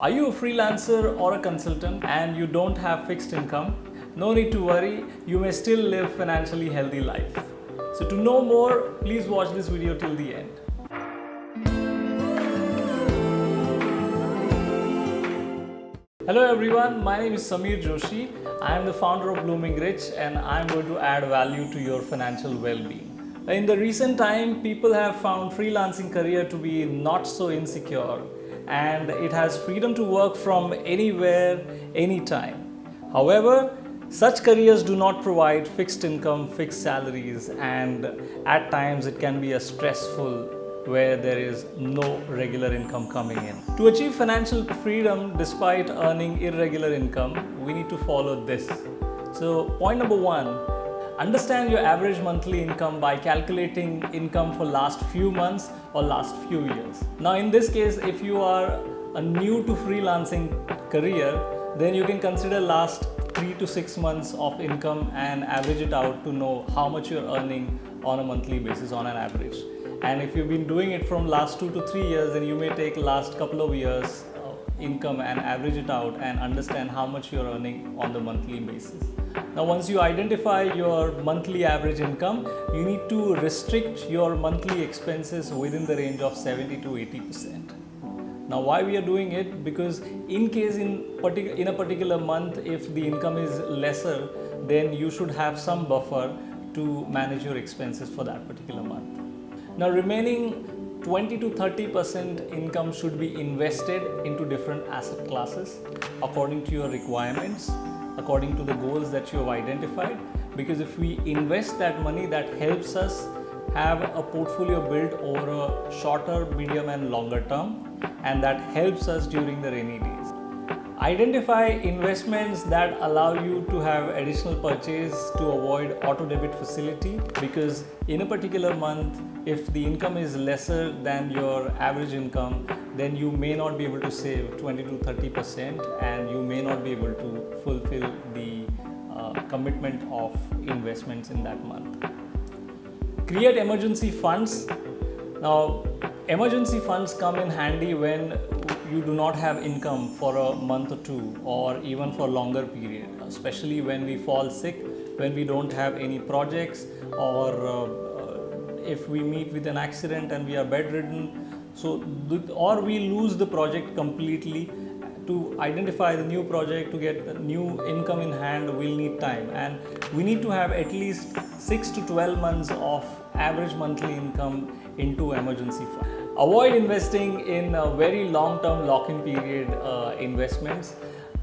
Are you a freelancer or a consultant and you don't have fixed income? No need to worry, you may still live financially healthy life. So to know more, please watch this video till the end. Hello everyone, my name is Samir Joshi. I am the founder of Blooming Rich and I am going to add value to your financial well-being. In the recent time, people have found freelancing career to be not so insecure, and it has freedom to work from anywhere, anytime. However, such careers do not provide fixed income, fixed salaries, and at times it can be a stressful where there is no regular income coming in. To achieve financial freedom despite earning irregular income, we need to follow this. So point number one, understand your average monthly income by calculating income for last few months or last few years. Now in this case, if you are a new to freelancing career, then you can consider last 3 to 6 months of income and average it out to know how much you're earning on a monthly basis on an average. And if you've been doing it from last 2 to 3 years, then you may take last couple of years income and average it out and understand how much you're earning on the monthly basis. Now once you identify your monthly average income, you need to restrict your monthly expenses within the range of 70 to 80%. Now why we are doing it? Because in case in a particular month, if the income is lesser, then you should have some buffer to manage your expenses for that particular month. Now remaining 20 to 30% income should be invested into different asset classes according to your requirements, according to the goals that you have identified, because if we invest that money, that helps us have a portfolio built over a shorter, medium and longer term, and that helps us during the rainy days. Identify investments that allow you to have additional purchase to avoid auto debit facility, because in a particular month, if the income is lesser than your average income, then you may not be able to save 20 to 30% and you may not be able to fulfill the commitment of investments in that month. Create emergency funds. Now, emergency funds come in handy when you do not have income for a month or two or even for longer period, especially when we fall sick, when we don't have any projects, or if we meet with an accident and we are bedridden, or we lose the project completely. To identify the new project, to get new income in hand, we'll need time, and we need to have at least 6 to 12 months of average monthly income into emergency fund. Avoid investing in very long-term lock-in period investments.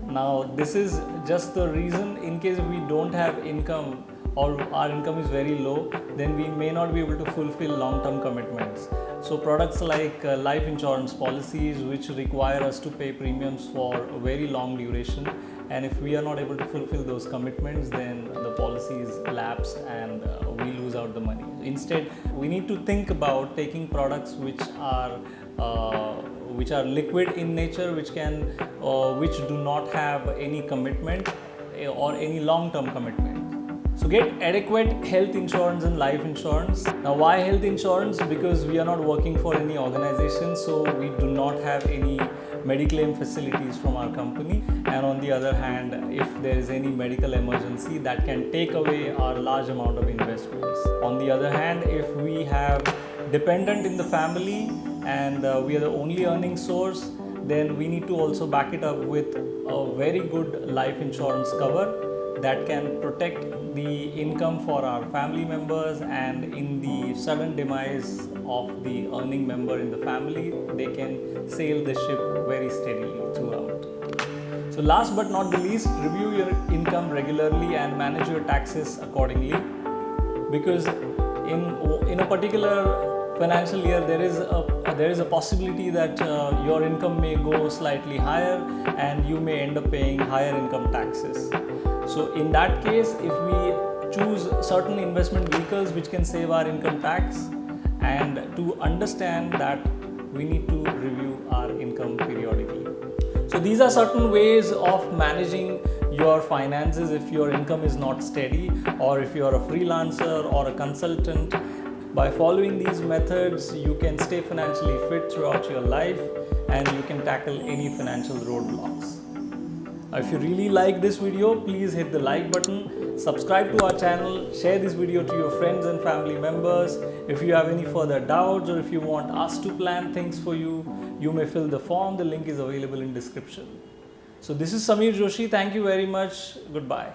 Now this is just the reason, in case we don't have income or our income is very low, then we may not be able to fulfill long-term commitments. So products like life insurance policies, which require us to pay premiums for a very long duration, and if we are not able to fulfill those commitments, then the policies lapse and we lose out the money. Instead, we need to think about taking products which are liquid in nature, which do not have any commitment or any long-term commitment. So get adequate health insurance and life insurance. Now why health insurance? Because we are not working for any organization, so we do not have any mediclaim facilities from our company. And on the other hand, if there is any medical emergency, that can take away our large amount of investments. On the other hand, if we have dependent in the family and we are the only earning source, then we need to also back it up with a very good life insurance cover that can protect the income for our family members, and in the sudden demise of the earning member in the family, they can sail the ship very steadily throughout. So last but not the least, review your income regularly and manage your taxes accordingly, because in a particular financial year there is a possibility that your income may go slightly higher and you may end up paying higher income taxes. So in that case, if we choose certain investment vehicles which can save our income tax, and to understand that, we need to review our income periodically. So these are certain ways of managing your finances if your income is not steady, or if you are a freelancer or a consultant. By following these methods, you can stay financially fit throughout your life and you can tackle any financial roadblocks. If you really like this video, please hit the like button, subscribe to our channel, share this video to your friends and family members. If you have any further doubts or if you want us to plan things for you, you may fill the form. The link is available in description. So this is Samir Joshi. Thank you very much. Goodbye.